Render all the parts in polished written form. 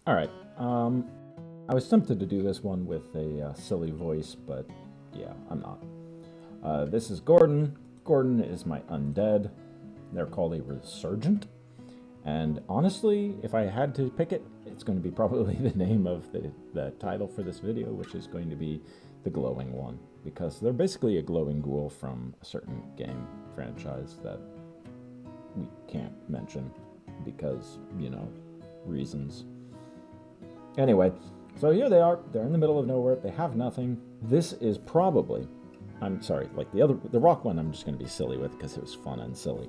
Alright, I was tempted to do this one with a silly voice, but yeah, I'm not. This is Gordon. Gordon is my undead. They're called a resurgent. And honestly, if I had to pick it, it's going to be probably the name of the title for this video, which is going to be the glowing one. Because they're basically a glowing ghoul from a certain game franchise that we can't mention because, you know, reasons. Anyway, so here they are. They're in the middle of nowhere. They have nothing. This is probably, I'm sorry, like the rock one I'm just going to be silly with because it was fun and silly.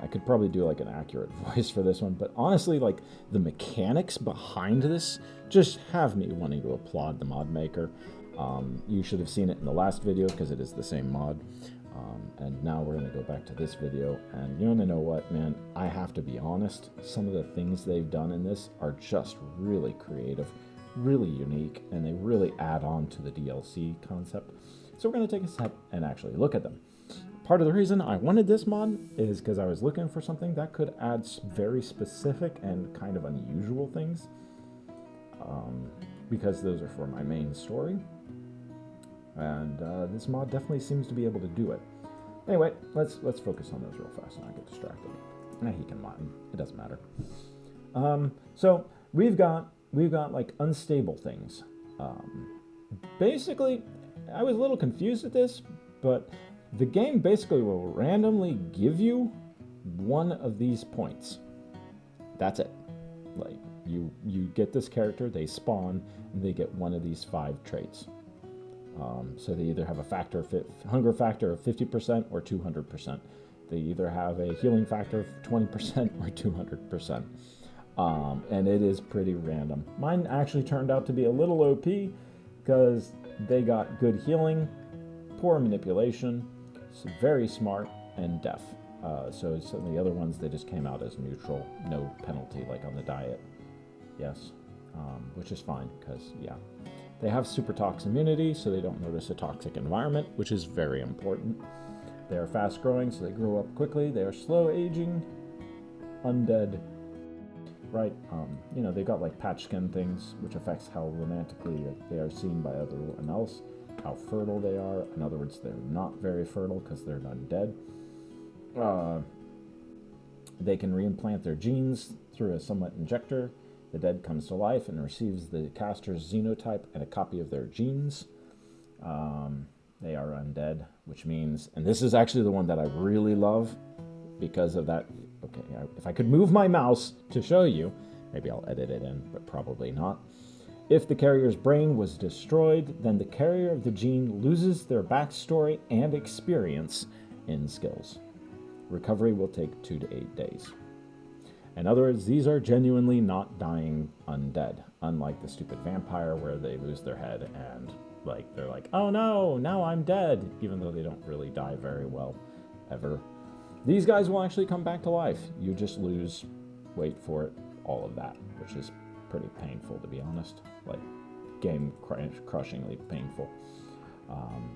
I could probably do like an accurate voice for this one, but honestly, like the mechanics behind this just have me wanting to applaud the mod maker. You should have seen it in the last video because it is the same mod. And now we're going to go back to this video, and you want to know what, man? I have to be honest, some of the things they've done in this are just really creative, really unique, and they really add on to the DLC concept. So we're going to take a step and actually look at them. Part of the reason I wanted this mod is because I was looking for something that could add very specific and kind of unusual things, because those are for my main story. And this mod definitely seems to be able to do it. Anyway, let's focus on those real fast and not get distracted. He can mine. It doesn't matter. So we've got like unstable things. Basically, I was a little confused at this, but the game basically will randomly give you one of these points. That's it. Like you get this character, they spawn, and they get one of these 5 traits. So they either have a hunger factor of 50% or 200%. They either have a healing factor of 20% or 200%. And it is pretty random. Mine actually turned out to be a little OP because they got good healing, poor manipulation, very smart, and deaf. So some of the other ones, they just came out as neutral, no penalty like on the diet. Yes, which is fine because, yeah. They have super tox immunity, so they don't notice a toxic environment, which is very important. They are fast growing, so they grow up quickly. They are slow aging, undead, right? You know, they've got like patch skin things, which affects how romantically they are seen by everyone else, how fertile they are. In other words, they're not very fertile because they're undead. They can reimplant their genes through a somewhat injector. The dead comes to life and receives the caster's xenotype and a copy of their genes. They are undead, which means, and this is actually the one that I really love because of that. Okay, if I could move my mouse to show you, maybe I'll edit it in, but probably not. If the carrier's brain was destroyed, then the carrier of the gene loses their backstory and experience in skills. Recovery will take 2 to 8 days. In other words, these are genuinely not dying undead, unlike the stupid vampire where they lose their head and like they're like, oh no, now I'm dead, even though they don't really die very well, ever. These guys will actually come back to life. You just lose, wait for it, all of that, which is pretty painful, to be honest. Like, game-crushingly painful.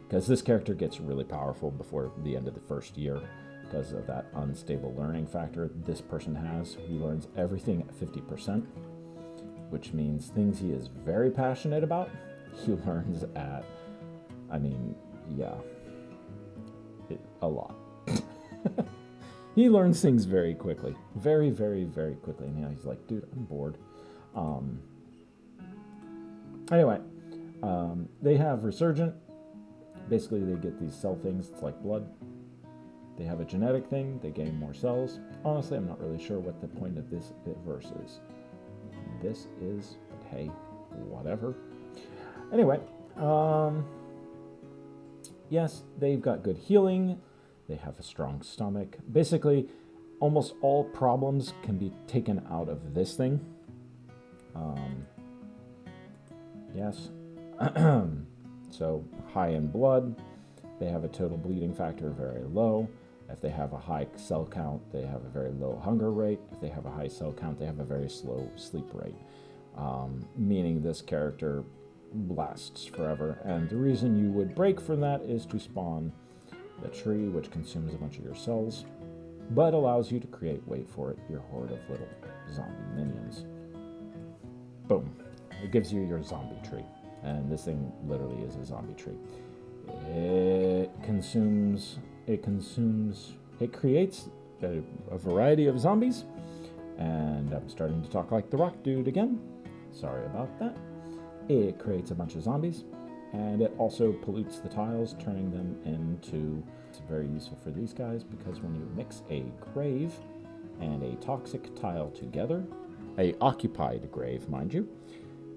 Because this character gets really powerful before the end of the first year. Because of that unstable learning factor this person has. He learns everything at 50%, which means things he is very passionate about, he learns at, I mean, yeah, a lot. He learns things very quickly. Very, very, very quickly. And he's like, dude, I'm bored. Anyway, they have Resurgent. Basically, they get these cell things. It's like blood. They have a genetic thing. They gain more cells. Honestly, I'm not really sure what the point of this verse is. This is, but hey, whatever. Anyway, yes, they've got good healing. They have a strong stomach. Basically, almost all problems can be taken out of this thing. Yes. So, high in blood. They have a total bleeding factor very low. If they have a high cell count, they have a very low hunger rate. If they have a high cell count, they have a very slow sleep rate. Meaning this character lasts forever. And the reason you would break from that is to spawn the tree, which consumes a bunch of your cells, but allows you to create, wait for it, your horde of little zombie minions. boom. It gives you your zombie tree. And this thing literally is a zombie tree. It creates a variety of zombies. And I'm starting to talk like the rock dude again. Sorry about that. It creates a bunch of zombies. And it also pollutes the tiles, turning them into... It's very useful for these guys because when you mix a grave and a toxic tile together, a occupied grave, mind you,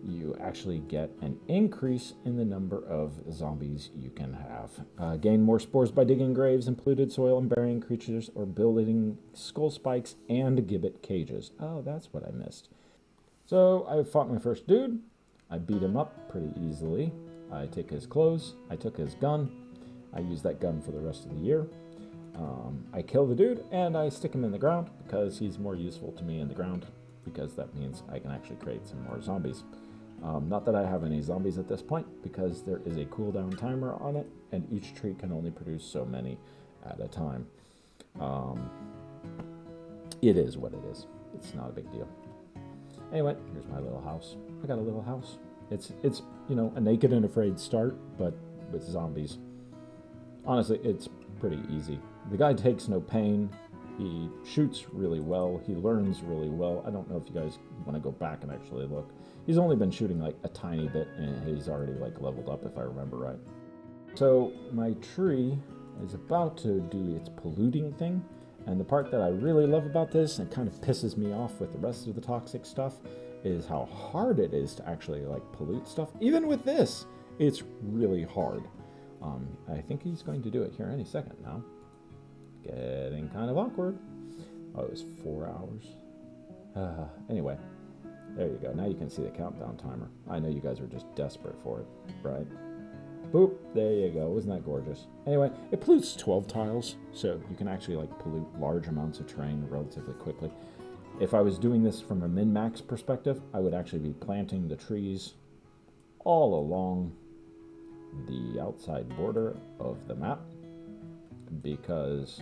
you actually get an increase in the number of zombies you can have. Gain more spores by digging graves and polluted soil and burying creatures or building skull spikes and gibbet cages. Oh, that's what I missed. So I fought my first dude. I beat him up pretty easily. I take his clothes. I took his gun. I use that gun for the rest of the year. I kill the dude and I stick him in the ground because he's more useful to me in the ground because that means I can actually create some more zombies. Not that I have any zombies at this point because there is a cooldown timer on it and each tree can only produce so many at a time. It is what it is. It's not a big deal. Anyway, here's my little house. I got a little house. It's a naked and afraid start, but with zombies. Honestly, it's pretty easy. The guy takes no pain. He shoots really well. He learns really well. I don't know if you guys want to go back and actually look. He's only been shooting like a tiny bit and he's already like leveled up if I remember right. So my tree is about to do its polluting thing. And the part that I really love about this and kind of pisses me off with the rest of the toxic stuff is how hard it is to actually like pollute stuff. Even with this, it's really hard. I think he's going to do it here any second now. Getting kind of awkward. Oh, it was 4 hours. Anyway, there you go. Now you can see the countdown timer. I know you guys are just desperate for it, right? Boop, there you go. Isn't that gorgeous? Anyway, it pollutes 12 tiles, so you can actually like pollute large amounts of terrain relatively quickly. If I was doing this from a min-max perspective, I would actually be planting the trees all along the outside border of the map because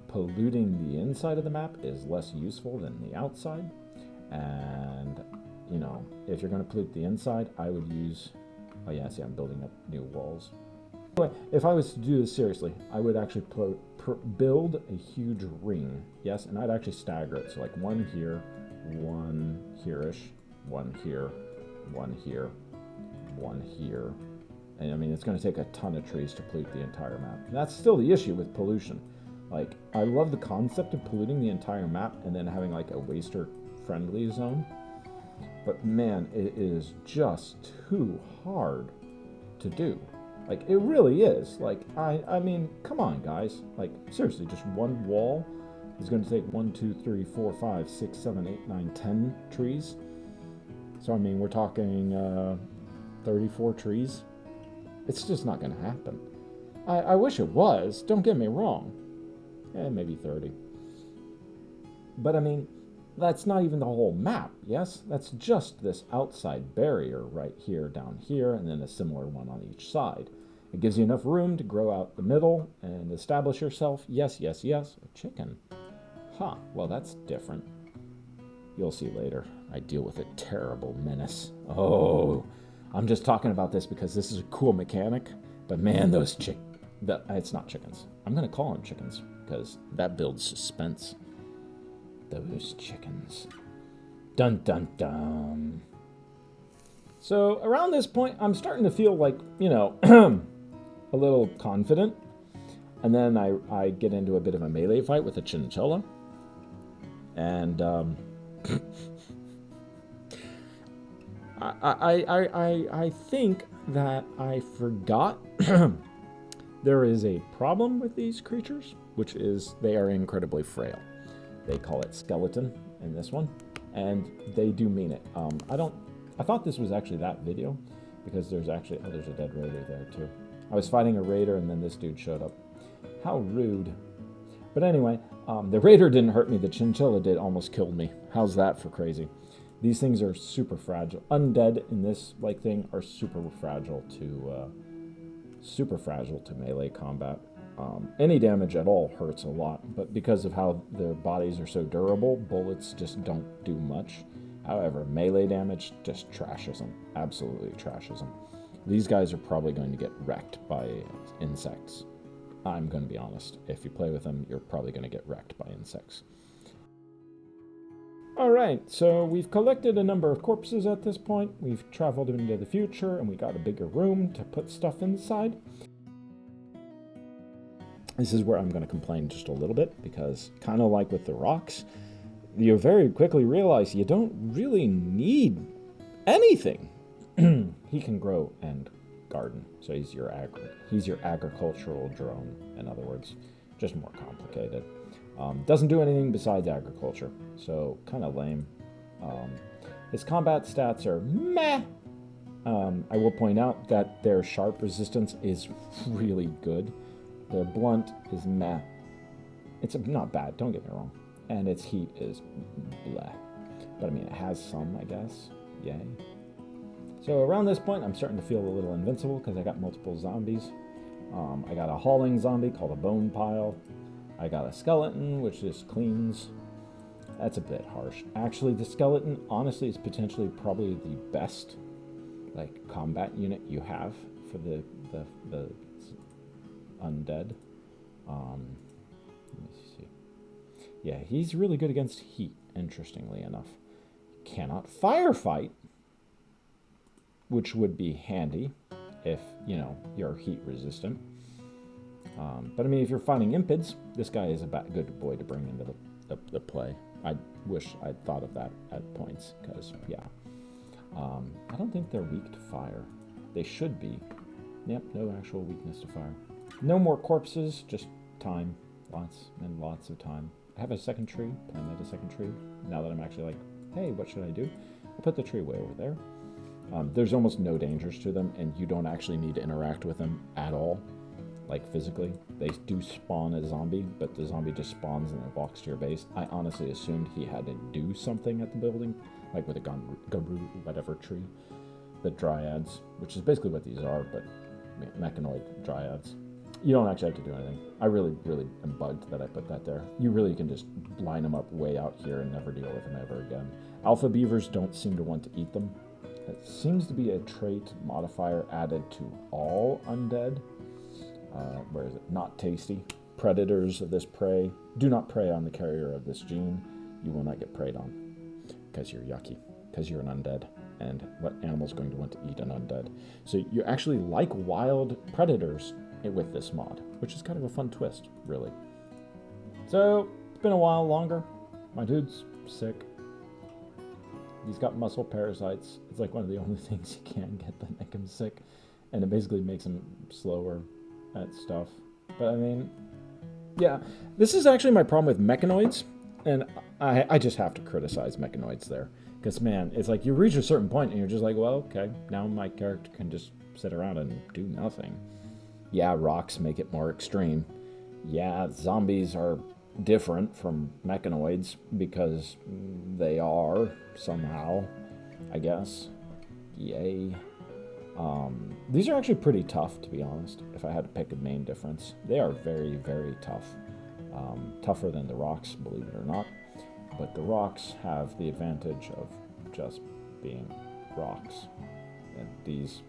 polluting the inside of the map is less useful than the outside. And, if you're going to pollute the inside, I would use... Oh yeah, see, I'm building up new walls. Anyway, if I was to do this seriously, I would actually build a huge ring. Yes, and I'd actually stagger it. So like one here, one here-ish, one here, one here, one here. And I mean, it's going to take a ton of trees to pollute the entire map. And that's still the issue with pollution. Like, I love the concept of polluting the entire map and then having like a waster-friendly zone. But man, it is just too hard to do. Like, it really is. Like, I mean, come on, guys. Like, seriously, just one wall is going to take 1, 2, 3, 4, 5, 6, 7, 8, 9, 10 trees. So, I mean, we're talking 34 trees. It's just not going to happen. I wish it was. Don't get me wrong. Maybe 30. But, I mean... That's not even the whole map, yes? That's just this outside barrier right here, down here, and then a similar one on each side. It gives you enough room to grow out the middle and establish yourself. Yes, yes, yes. A chicken. Huh, well, that's different. You'll see later. I deal with a terrible menace. Oh, I'm just talking about this because this is a cool mechanic, but man, those it's not chickens. I'm going to call them chickens because that builds suspense. Those chickens. Dun, dun, dun. So around this point, I'm starting to feel like, a little confident. And then I get into a bit of a melee fight with a chinchilla. And I think that I forgot there is a problem with these creatures, which is they are incredibly frail. They call it skeleton in this one, and they do mean it. I thought this was actually that video, because there's a dead raider there too. I was fighting a raider, and then this dude showed up. How rude. But anyway, the raider didn't hurt me. The chinchilla did, almost killed me. How's that for crazy? These things are super fragile. Undead in this thing are super fragile to melee combat. Any damage at all hurts a lot, but because of how their bodies are so durable, bullets just don't do much. However, melee damage just trashes them. Absolutely trashes them. These guys are probably going to get wrecked by insects. I'm going to be honest. If you play with them, you're probably going to get wrecked by insects. Alright, so we've collected a number of corpses at this point. We've traveled into the future, and we got a bigger room to put stuff inside. This is where I'm going to complain just a little bit, because kind of like with the rocks, you very quickly realize you don't really need anything. He can grow and garden, so he's your agricultural drone, in other words. Just more complicated. Doesn't do anything besides agriculture, so kind of lame. His combat stats are meh. I will point out that their sharp resistance is really good. Their blunt is meh. It's not bad, don't get me wrong. And its heat is bleh. But I mean, it has some, I guess. Yay. So around this point, I'm starting to feel a little invincible because I got multiple zombies. I got a hauling zombie called a bone pile. I got a skeleton, which just cleans. That's a bit harsh. Actually, the skeleton, honestly, is potentially probably the best, like, combat unit you have for the undead. Let me see. Yeah, he's really good against heat, interestingly enough. Cannot firefight, which would be handy if, you know, you're heat resistant. But I mean, if you're fighting impids, this guy is a good boy to bring into the play. I wish I'd thought of that at points, because, yeah. I don't think they're weak to fire. They should be. Yep, no actual weakness to fire. No more corpses, just time. Lots and lots of time. I have a second tree, plant a second tree. Now that I'm actually like, hey, what should I do? I'll put the tree way over there. There's almost no dangers to them, and you don't actually need to interact with them at all. Like, physically. They do spawn a zombie, but the zombie just spawns and then walks to your base. I honestly assumed he had to do something at the building, like with a gumroot, whatever tree. The dryads, which is basically what these are, but mechanoid dryads. You don't actually have to do anything. I really, really am bugged that I put that there. You really can just line them up way out here and never deal with them ever again. Alpha beavers don't seem to want to eat them. It seems to be a trait modifier added to all undead. Where is it? Not tasty. Predators of this prey. Do not prey on the carrier of this gene. You will not get preyed on. Because you're yucky. Because you're an undead. And what animal's going to want to eat an undead? So you actually like wild predators with this mod. Which is kind of a fun twist, really. So, it's been a while longer. My dude's sick. He's got muscle parasites. It's like one of the only things you can get that make him sick. And it basically makes him slower at stuff. But I mean, yeah, this is actually my problem with mechanoids, and I just have to criticize mechanoids there, because man, it's like you reach a certain point and you're just like, well, okay, now my character can just sit around and do nothing. Yeah, rocks make it more extreme. Yeah, zombies are different from mechanoids because they are somehow, I guess. Yay. These are actually pretty tough, to be honest, if I had to pick a main difference. They are very, very tough. Tougher than the rocks, believe it or not. But the rocks have the advantage of just being rocks. And these,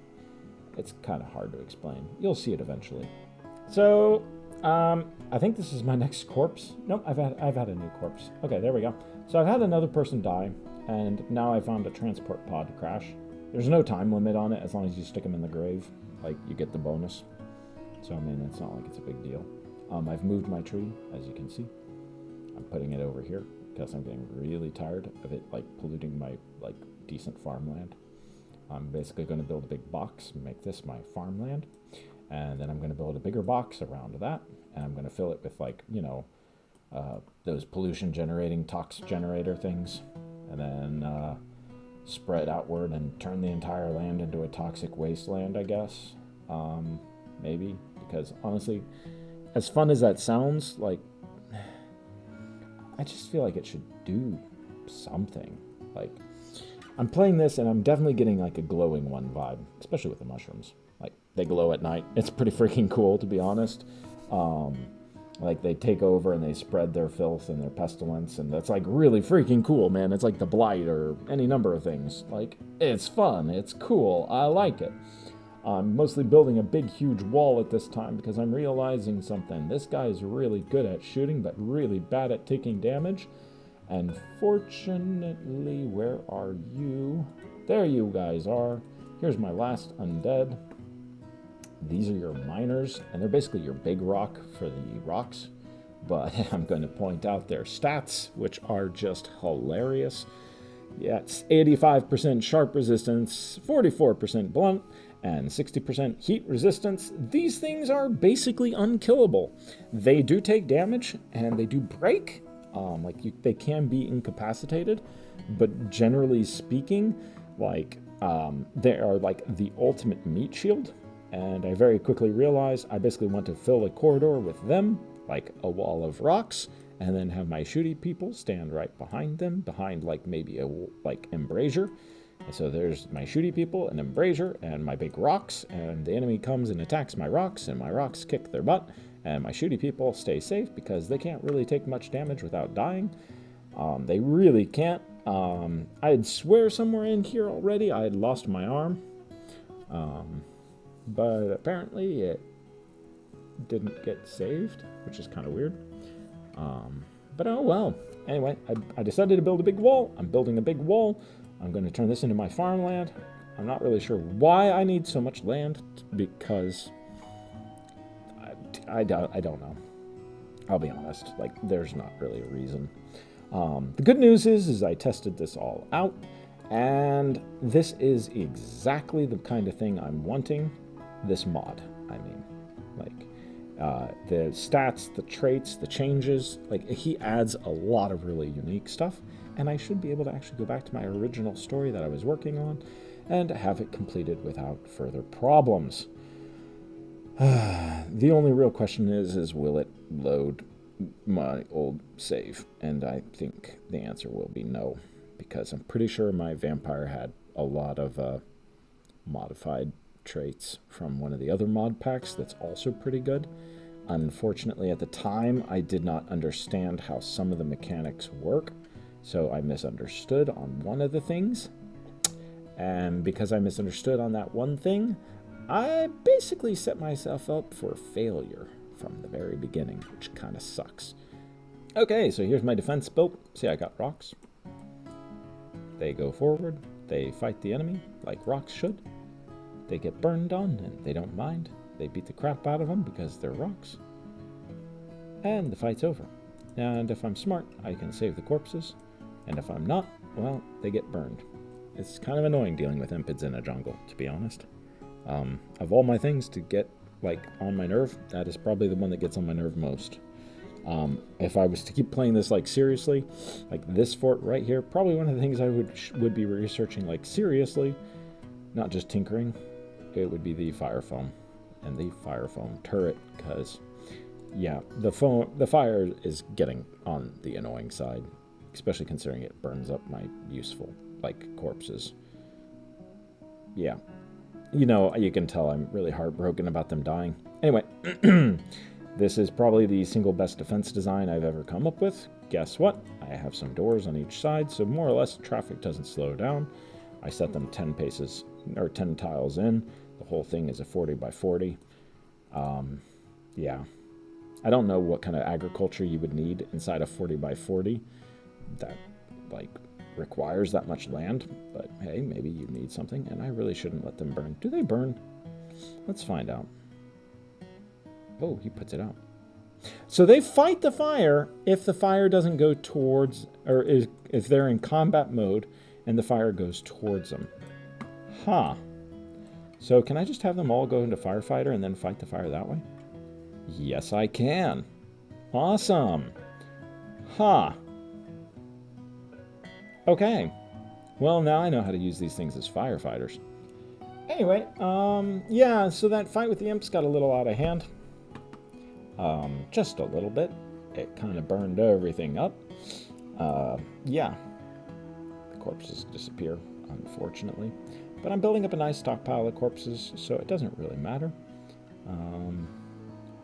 it's kind of hard to explain. You'll see it eventually. So, I think this is my next corpse. Nope, I've had a new corpse. Okay, there we go. So I've had another person die, and now I found a transport pod crash. There's no time limit on it as long as you stick them in the grave. Like, you get the bonus. So, I mean, it's not like it's a big deal. I've moved my tree, as you can see. I'm putting it over here because I'm getting really tired of it, like, polluting my, like, decent farmland. I'm basically going to build a big box and make this my farmland. And then I'm going to build a bigger box around that. And I'm going to fill it with, like, you know, those pollution-generating tox generator things. And then, spread outward and turn the entire land into a toxic wasteland, I guess. Maybe, because honestly, as fun as that sounds, like, I just feel like it should do something. Like, I'm playing this and I'm definitely getting like a glowing one vibe, especially with the mushrooms. Like, they glow at night. It's pretty freaking cool, to be honest. Like, they take over and they spread their filth and their pestilence, and that's, like, really freaking cool, man. It's like the Blight or any number of things. Like, it's fun, it's cool, I like it. I'm mostly building a big, huge wall at this time because I'm realizing something. This guy is really good at shooting, but really bad at taking damage. And fortunately, where are you? There you guys are. Here's my last undead. These are your miners, and they're basically your big rock for the rocks. But I'm going to point out their stats, which are just hilarious. Yeah, it's 85% sharp resistance, 44% blunt, and 60% heat resistance. These things are basically unkillable. They do take damage, and they do break. They can be incapacitated, but generally speaking, they are like the ultimate meat shield. And I very quickly realized I basically want to fill a corridor with them, like a wall of rocks, and then have my shooty people stand right behind them, behind like maybe a embrasure. And so there's my shooty people, an embrasure, and my big rocks, and the enemy comes and attacks my rocks, and my rocks kick their butt, and my shooty people stay safe because they can't really take much damage without dying. They really can't. I'd swear somewhere in here already I had lost my arm. But apparently it didn't get saved, which is kind of weird. But oh well. Anyway, I decided to build a big wall. I'm building a big wall. I'm going to turn this into my farmland. I'm not really sure why I need so much land, because I don't know. I'll be honest. Like, there's not really a reason. The good news is I tested this all out, and this is exactly the kind of thing I'm wanting. This mod, I mean, the stats, the traits, the changes, he adds a lot of really unique stuff, and I should be able to actually go back to my original story that I was working on and have it completed without further problems. The only real question is will it load my old save? And I think the answer will be no, because I'm pretty sure my vampire had a lot of modified traits from one of the other mod packs that's also pretty good. Unfortunately, at the time, I did not understand how some of the mechanics work, so I misunderstood on one of the things. And because I misunderstood on that one thing, I basically set myself up for failure from the very beginning, which kind of sucks. Okay, so here's my defense built. See, I got rocks. They go forward. They fight the enemy like rocks should. They get burned on, and they don't mind. They beat the crap out of them because they're rocks. And the fight's over. And if I'm smart, I can save the corpses. And if I'm not, well, they get burned. It's kind of annoying dealing with impids in a jungle, to be honest. Of all my things to get, on my nerve, that is probably the one that gets on my nerve most. If I was to keep playing this, seriously, this fort right here, probably one of the things I would be researching, seriously, not just tinkering. It would be the fire foam and the fire foam turret, because yeah, the fire is getting on the annoying side, especially considering it burns up my useful corpses. Yeah, you can tell I'm really heartbroken about them dying. Anyway, this is probably the single best defense design I've ever come up with. Guess what? I have some doors on each side, so more or less traffic doesn't slow down. I set them 10 paces or 10 tiles in. The whole thing is a 40 by 40. Yeah. I don't know what kind of agriculture you would need inside a 40 by 40 that, requires that much land. But, hey, maybe you need something, and I really shouldn't let them burn. Do they burn? Let's find out. Oh, he puts it out. So they fight the fire if the fire doesn't go towards, or if they're in combat mode and the fire goes towards them. Huh. So can I just have them all go into firefighter and then fight the fire that way? Yes, I can. Awesome. Huh. Okay. Well, now I know how to use these things as firefighters. Anyway, yeah, so that fight with the imps got a little out of hand. Just a little bit. It kind of burned everything up. Yeah. The corpses disappear, unfortunately. But I'm building up a nice stockpile of corpses, so it doesn't really matter.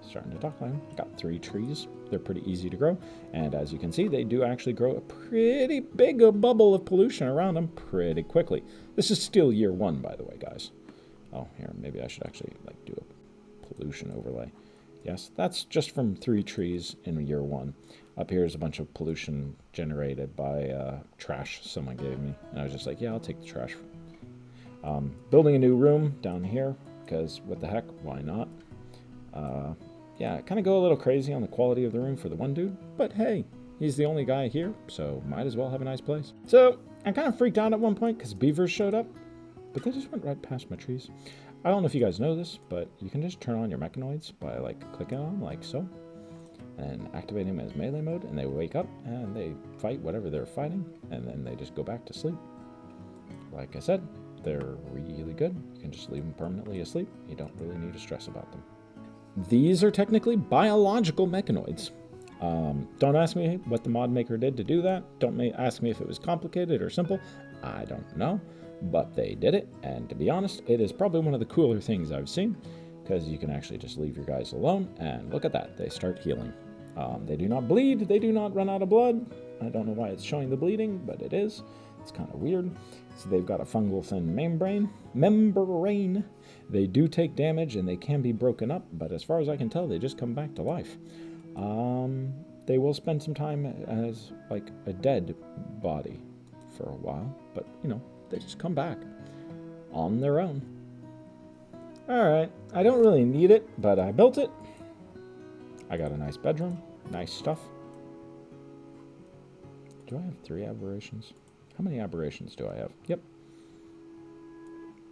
Starting to dockline. Got 3 trees. They're pretty easy to grow. And as you can see, they do actually grow a pretty big bubble of pollution around them pretty quickly. This is still year 1, by the way, guys. Oh, here, maybe I should actually like do a pollution overlay. Yes, that's just from 3 trees in year 1. Up here is a bunch of pollution generated by trash someone gave me. And I was just like, yeah, I'll take the trash. Building a new room down here, because what the heck, why not? Yeah, kind of go a little crazy on the quality of the room for the one dude, but hey, he's the only guy here, so might as well have a nice place. So, I kind of freaked out at one point because beavers showed up, but they just went right past my trees. I don't know if you guys know this, but you can just turn on your mechanoids by like clicking on them like so, and activate them as melee mode, and they wake up and they fight whatever they're fighting, and then they just go back to sleep. Like I said, they're really good. You can just leave them permanently asleep. You don't really need to stress about them. These are technically biological mechanoids. Don't ask me what the mod maker did to do that. Don't ask me if it was complicated or simple. I don't know, but they did it. And to be honest, it is probably one of the cooler things I've seen, because you can actually just leave your guys alone, and look at that, they start healing. They do not bleed, they do not run out of blood. I don't know why it's showing the bleeding, but it is. It's kind of weird. So they've got a fungal thin membrane. They do take damage and they can be broken up, but as far as I can tell, they just come back to life. They will spend some time as like a dead body for a while, but you know, they just come back on their own. Alright, I don't really need it, but I built it. I got a nice bedroom, nice stuff. Do I have 3 aberrations? How many aberrations do I have? Yep.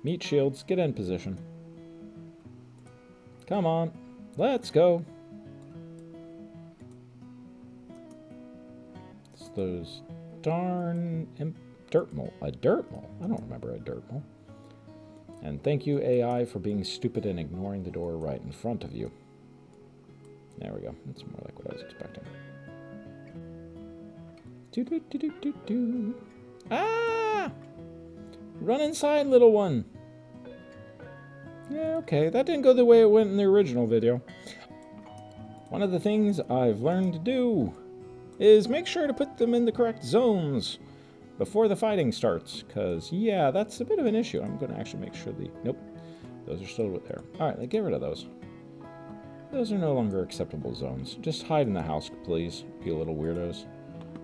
Meat shields, get in position. Come on, let's go. It's those darn dirt mole. A dirt mole? I don't remember a dirt mole. And thank you, AI, for being stupid and ignoring the door right in front of you. There we go. That's more like what I was expecting. Do. Ah! Run inside, little one. Yeah, okay. That didn't go the way it went in the original video. One of the things I've learned to do is make sure to put them in the correct zones before the fighting starts, because, yeah, that's a bit of an issue. I'm going to actually make sure nope, those are still there. Alright, let's get rid of those. Those are no longer acceptable zones. Just hide in the house, please, you little weirdos.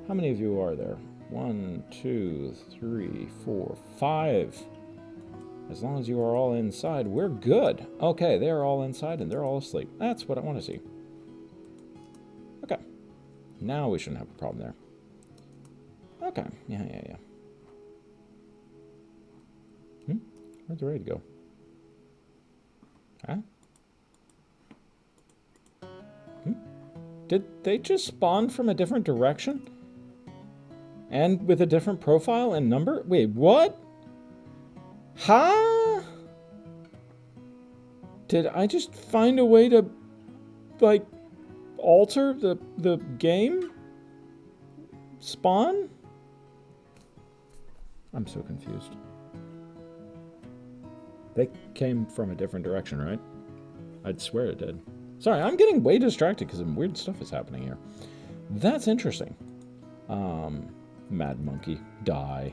How many of you are there? 1, 2, 3, 4, 5. As long as you are all inside, we're good. Okay, they are all inside and they're all asleep. That's what I want to see. Okay. Now we shouldn't have a problem there. Okay. Yeah. Where's the ready to go? Huh? Did they just spawn from a different direction? And with a different profile and number? Wait, what? Huh? Did I just find a way to, like, alter the game? Spawn? I'm so confused. They came from a different direction, right? I'd swear it did. Sorry, I'm getting way distracted because some weird stuff is happening here. That's interesting. Mad monkey, die.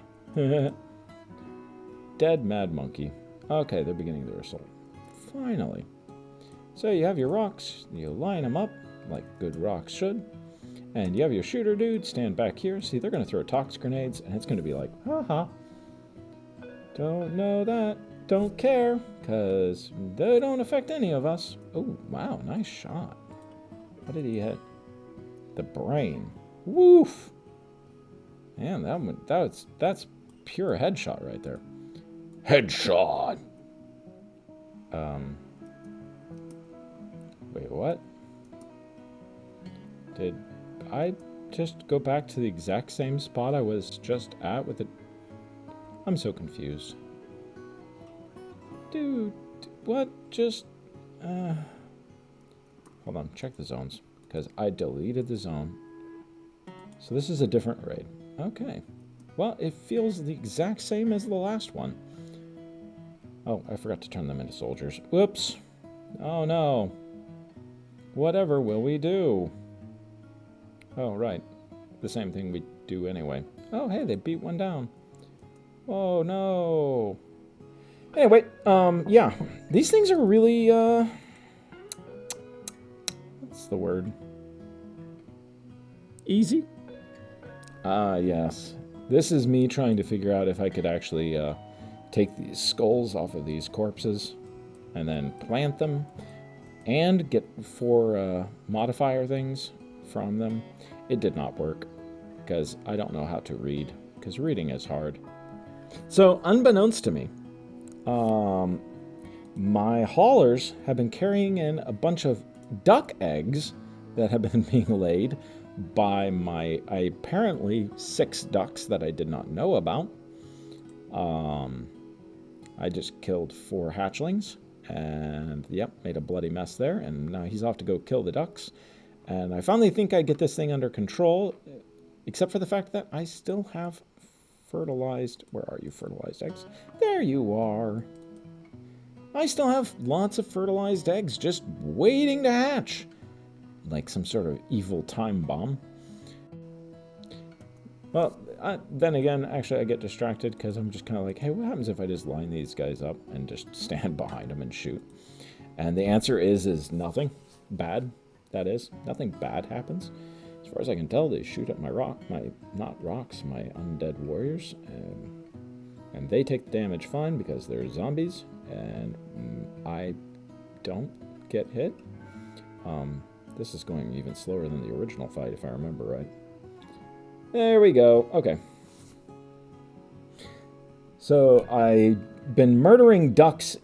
Dead mad monkey. Okay, they're beginning their assault. Finally. So you have your rocks, you line them up like good rocks should, and you have your shooter dude stand back here. See, they're going to throw tox grenades, and it's going to be like, haha. Don't know that. Don't care, because they don't affect any of us. Oh, wow, nice shot. What did he hit? The brain. Woof! Man, that's pure headshot right there. Headshot! Wait, what? Did I just go back to the exact same spot I was just at with it? I'm so confused. Dude, what just... Hold on, check the zones, because I deleted the zone. So this is a different raid. Okay. Well, it feels the exact same as the last one. Oh, I forgot to turn them into soldiers. Whoops. Oh, no. Whatever will we do? Oh, right. The same thing we do anyway. Oh, hey, they beat one down. Oh, no. Anyway, yeah. These things are really, what's the word? Easy? Yes. This is me trying to figure out if I could actually, take these skulls off of these corpses and then plant them and get 4 modifier things from them. It did not work because I don't know how to read, because reading is hard. So, unbeknownst to me, my haulers have been carrying in a bunch of duck eggs that have been being laid by my apparently 6 ducks that I did not know about. I just killed 4 hatchlings and, yep, made a bloody mess there. And now he's off to go kill the ducks. And I finally think I get this thing under control, except for the fact that I still have fertilized... Where are you, fertilized eggs? There you are. I still have lots of fertilized eggs just waiting to hatch. Like some sort of evil time bomb. Well, then again, actually I get distracted because I'm just kind of like, hey, what happens if I just line these guys up and just stand behind them and shoot? And the answer is nothing bad. That is, nothing bad happens. As far as I can tell, they shoot at my undead warriors. And they take damage fine because they're zombies. And I don't get hit. This is going even slower than the original fight, if I remember right. There we go. Okay. So I've been murdering ducks,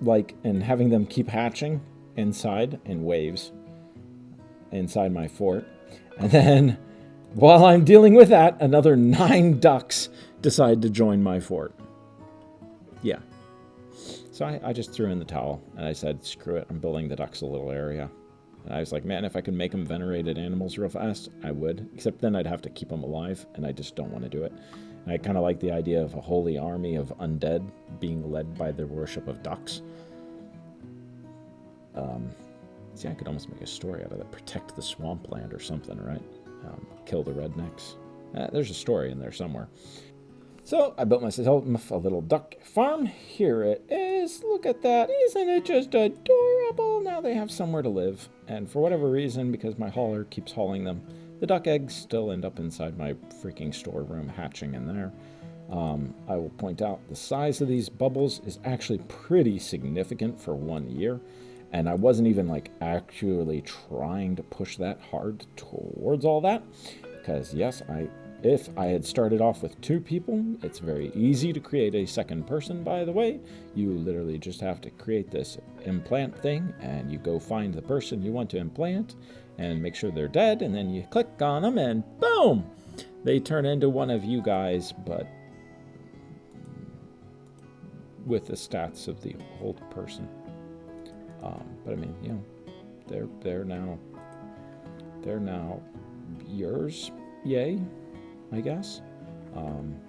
and having them keep hatching inside in waves inside my fort. And then, while I'm dealing with that, another 9 ducks decide to join my fort. Yeah. So I just threw in the towel, and I said, screw it, I'm building the ducks a little area. And I was like, man, if I could make them venerated animals real fast, I would. Except then I'd have to keep them alive, and I just don't want to do it. And I kind of like the idea of a holy army of undead being led by the worship of ducks. See, I could almost make a story out of that. Protect the swampland or something, right? Kill the rednecks. There's a story in there somewhere. So I built myself a little duck farm. Here it is. Look at that. Isn't it just adorable? Now they have somewhere to live. And for whatever reason, because my hauler keeps hauling them, the duck eggs still end up inside my freaking storeroom hatching in there. I will point out the size of these bubbles is actually pretty significant for 1 year. And I wasn't even actually trying to push that hard towards all that. Because yes, if I had started off with 2 people, it's very easy to create a second person, by the way. You literally just have to create this implant thing, and you go find the person you want to implant, and make sure they're dead, and then you click on them, and boom! They turn into one of you guys, but with the stats of the old person. But I mean, they're now yours, yay, I guess.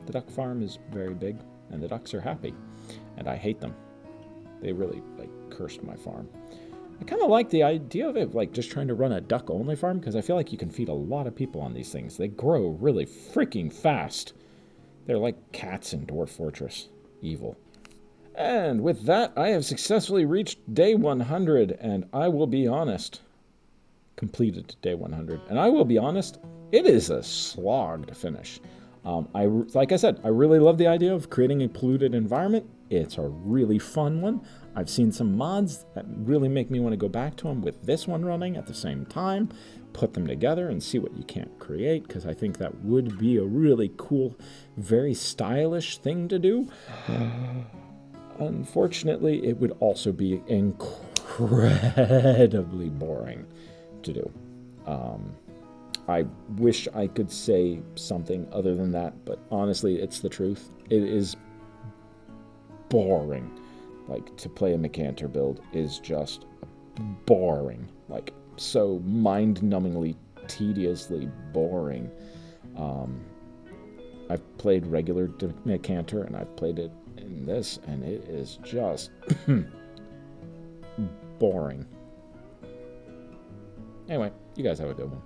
The duck farm is very big, and the ducks are happy, and I hate them. They really cursed my farm. I kind of like the idea of it, just trying to run a duck-only farm, because I feel like you can feed a lot of people on these things. They grow really freaking fast. They're like cats in Dwarf Fortress. Evil. And with that, I have successfully reached day 100, and I will be honest. Completed day 100. And I will be honest, it is a slog to finish. Like I said, I really love the idea of creating a polluted environment. It's a really fun one. I've seen some mods that really make me want to go back to them with this one running at the same time, put them together and see what you can't create, because I think that would be a really cool, very stylish thing to do. Unfortunately, it would also be incredibly boring to do. I wish I could say something other than that, but honestly, it's the truth. It is boring. To play a Mecanter build is just boring. So mind-numbingly, tediously boring. I've played regular Mecanter, and I've played it in this, and it is just boring. Anyway, you guys have a good one.